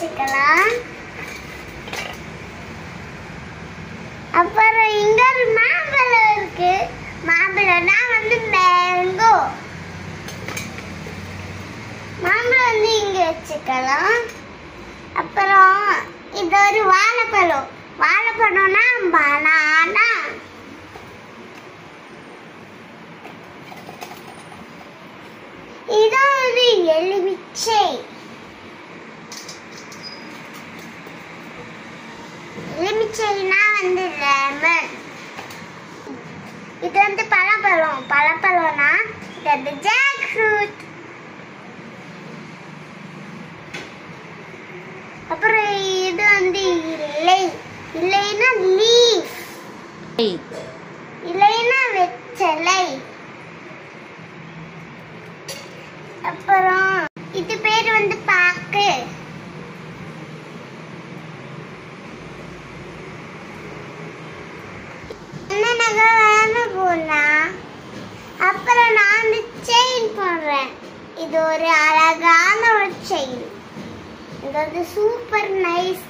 வச்சுக்கலாம். அப்புறம் இங்க ஒரு மாம்பழம் இருக்கு. மாம்பழம்னா வந்து மேங்கோ. மாம்பழம் வந்து இங்க வச்சுக்கலாம். அப்புறம் இது ஒரு வாழைப்பழம். வாழைப்பழம்னா பனானா. இது ஒரு எலுமிச்சை. எலுமிச்சைனா வந்து லெமன். இது வந்து பழப்பழம். பழப்பழம்னா இது வந்து ஜாக் ஃப்ரூட். அப்புறம் இது வந்து இலை. இலைனா லீஃப். இலைனா வெத்தலை. அப்புறம் இது பேர் வந்து பாக்கு. என்ன நகை வேணும் போனா. அப்புறம் நான் வந்து செயின் போடுறேன். இது ஒரு அழகான ஒரு செயின். இது வந்து சூப்பர் நைஸ்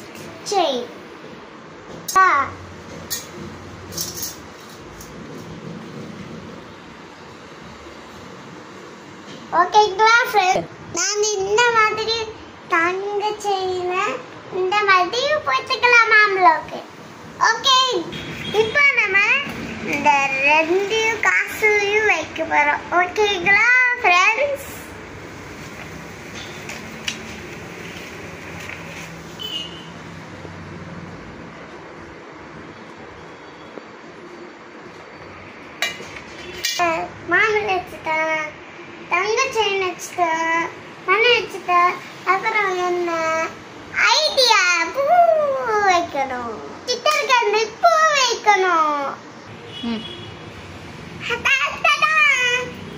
செயின். ஓகேங்களா ஃப்ரெண்ட்ஸ், நான் இந்த மாதிரி தங்க செயின இந்த மாதிரி போட்டுக்கலாம் மாம்பழம்க்கு. ஓகே, இப்போ நம்ம இந்த ரெண்டு காசையும் வைக்க போறோம். ஓகேங்களா ஃப்ரெண்ட்ஸ்? மாம்பழம் வச்சுட்டேன், தங்க செயின் வச்சுட்டேன், மண் வச்சுட்டேன். அப்புறம் என்ன ஐடியா, பூ வைக்கணும். சித்தர்கண்ணி பூ வைக்கணும்.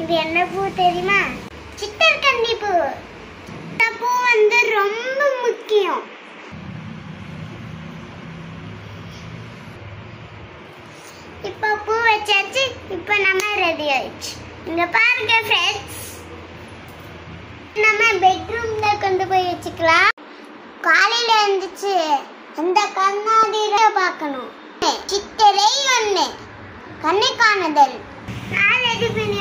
இது என்ன பூ தெரியுமா? சித்தர்கண்ணி பூ. இந்த பூ வந்து ரொம்ப முக்கியம். இப்போ பூ வச்சாச்சு. இப்போ நம்ம ரெடி ஆயிடுச்சு. இங்க பாருங்க ஃப்ரெண்ட்ஸ், நம்ம பெட்ரூம்ல கொண்டு போய் வச்சுக்கலாம். காலையில எழுந்துச்சு அந்த கண்ணாடியில பார்க்கணும். சித்திரை ஒண்ணு கண்ணை காணுதல். நான் ரெடி பண்ணி